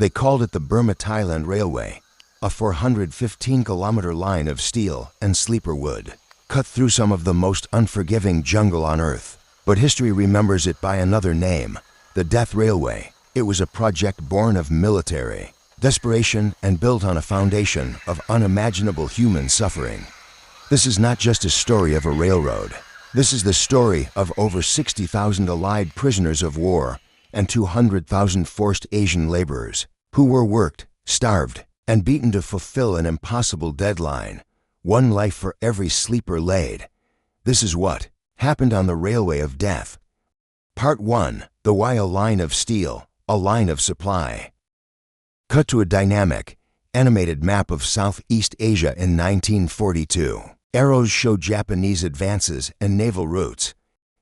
They called it the Burma-Thailand Railway, a 415-kilometer line of steel and sleeper wood, cut through some of the most unforgiving jungle on Earth. But history remembers it by another name, the Death Railway. It was a project born of military desperation and built on a foundation of unimaginable human suffering. This is not just a story of a railroad. This is the story of over 60,000 Allied prisoners of war and 200,000 forced Asian laborers who were worked, starved, and beaten to fulfill an impossible deadline, one life for every sleeper laid. This is what happened on the Railway of Death. Part 1. The Why a Line of Steel, a Line of Supply. Cut to a dynamic, animated map of Southeast Asia in 1942. Arrows show Japanese advances and naval routes.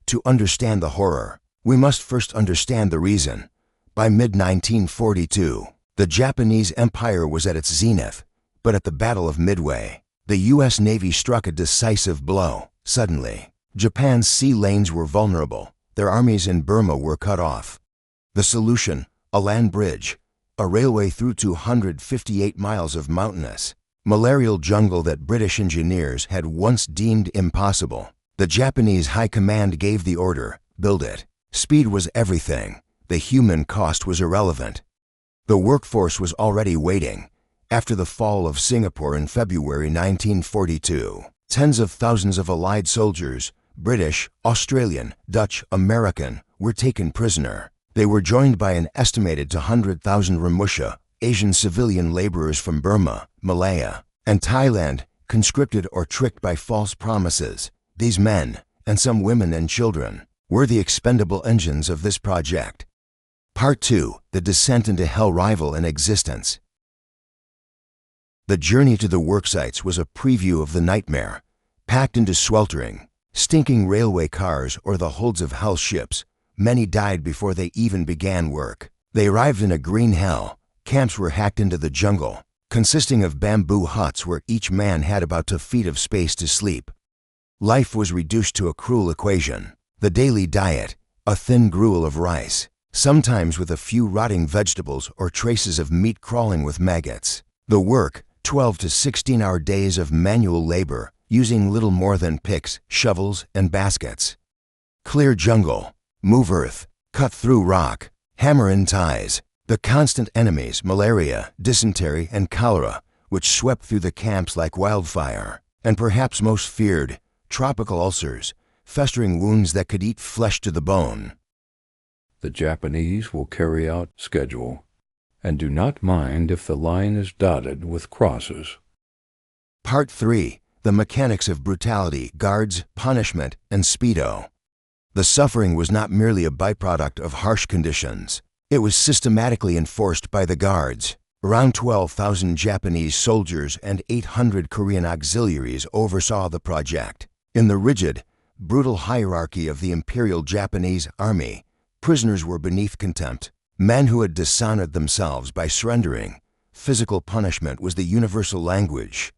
To understand the horror, we must first understand the reason. By mid-1942, the Japanese Empire was at its zenith, but at the Battle of Midway, the U.S. Navy struck a decisive blow. Suddenly, Japan's sea lanes were vulnerable. Their armies in Burma were cut off. The solution: a land bridge, a railway through 258 miles of mountainous, malarial jungle that British engineers had once deemed impossible. The Japanese High Command gave the order: build it. Speed was everything. The human cost was irrelevant. The workforce was already waiting. After the fall of Singapore in February 1942, tens of thousands of Allied soldiers, British, Australian, Dutch, American, were taken prisoner. They were joined by an estimated 200,000 Ramusha, Asian civilian laborers from Burma, Malaya, and Thailand, conscripted or tricked by false promises. These men, and some women and children, were the expendable engines of this project. Part 2. The Descent into Hell Rival in Existence. The journey to the worksites was a preview of the nightmare. Packed into sweltering, stinking railway cars or the holds of hell ships, many died before they even began work. They arrived in a green hell. Camps were hacked into the jungle, consisting of bamboo huts where each man had about 2 feet of space to sleep. Life was reduced to a cruel equation. The daily diet: a thin gruel of rice, sometimes with a few rotting vegetables or traces of meat crawling with maggots. The work: 12 to 16-hour days of manual labor, using little more than picks, shovels, and baskets. Clear jungle, move earth, cut through rock, hammer in ties. The constant enemies: malaria, dysentery, and cholera, which swept through the camps like wildfire. And perhaps most feared, tropical ulcers, festering wounds that could eat flesh to the bone. The Japanese will carry out schedule, and do not mind if the line is dotted with crosses. Part 3. The Mechanics of Brutality, Guards, Punishment, and Speedo. The suffering was not merely a byproduct of harsh conditions. It was systematically enforced by the guards. Around 12,000 Japanese soldiers and 800 Korean auxiliaries oversaw the project. In the rigid, brutal hierarchy of the Imperial Japanese Army, prisoners were beneath contempt. Men who had dishonored themselves by surrendering. Physical punishment was the universal language.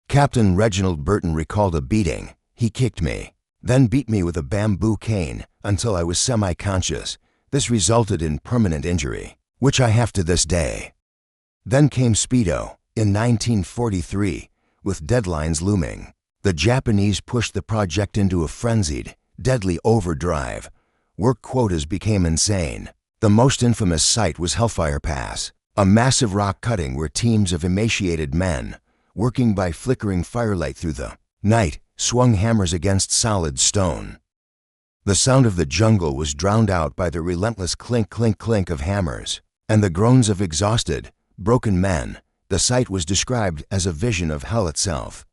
Captain Reginald Burton recalled a beating. He kicked me, then beat me with a bamboo cane until I was semi-conscious. This resulted in permanent injury, which I have to this day. Then came Speedo, in 1943, with deadlines looming. The Japanese pushed the project into a frenzied, deadly overdrive. Work quotas became insane. The most infamous site was Hellfire Pass, a massive rock cutting where teams of emaciated men, working by flickering firelight through the night, swung hammers against solid stone. The sound of the jungle was drowned out by the relentless clink, clink, clink of hammers, and the groans of exhausted, broken men. The sight was described as a vision of hell itself.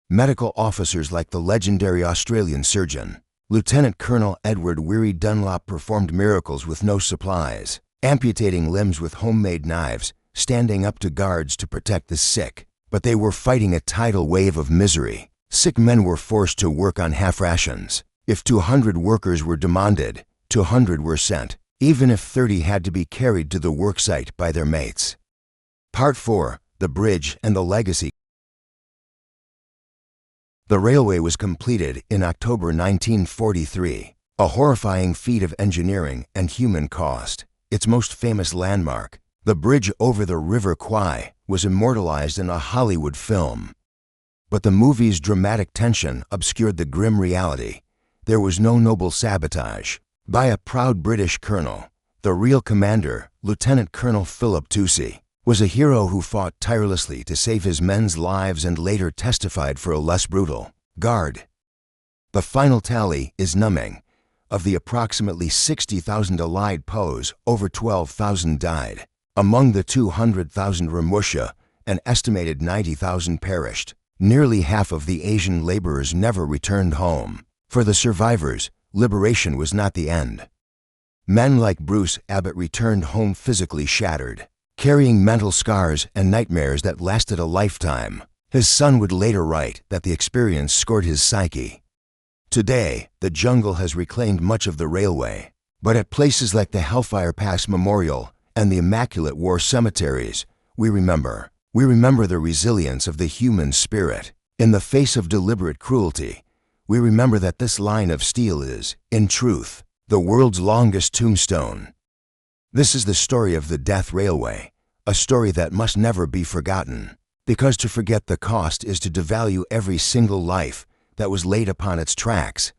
Medical officers like the legendary Australian surgeon, Lieutenant Colonel Edward Weary Dunlop, performed miracles with no supplies, amputating limbs with homemade knives, standing up to guards to protect the sick. But they were fighting a tidal wave of misery. Sick men were forced to work on half rations. If 200 workers were demanded, 200 were sent, even if 30 had to be carried to the worksite by their mates. Part 4. The Bridge and the Legacy. The railway was completed in October 1943, a horrifying feat of engineering and human cost. Its most famous landmark, The bridge over the River Kwai was immortalized in a Hollywood film. But the movie's dramatic tension obscured the grim reality. There was no noble sabotage. By a proud British colonel, the real commander, Lieutenant Colonel Philip Toucey, was a hero who fought tirelessly to save his men's lives and later testified for a less brutal guard. The final tally is numbing. Of the approximately 60,000 Allied POWs, over 12,000 died. Among the 200,000 Ramusha, an estimated 90,000 perished. Nearly half of the Asian laborers never returned home. For the survivors, liberation was not the end. Men like Bruce Abbott returned home physically shattered, carrying mental scars and nightmares that lasted a lifetime. His son would later write that the experience scored his psyche. Today, the jungle has reclaimed much of the railway, but at places like the Hellfire Pass Memorial and the Immaculate War Cemeteries, we remember the resilience of the human spirit. In the face of deliberate cruelty, we remember that this line of steel is, in truth, the world's longest tombstone. This is the story of the Death Railway, a story that must never be forgotten, because to forget the cost is to devalue every single life that was laid upon its tracks.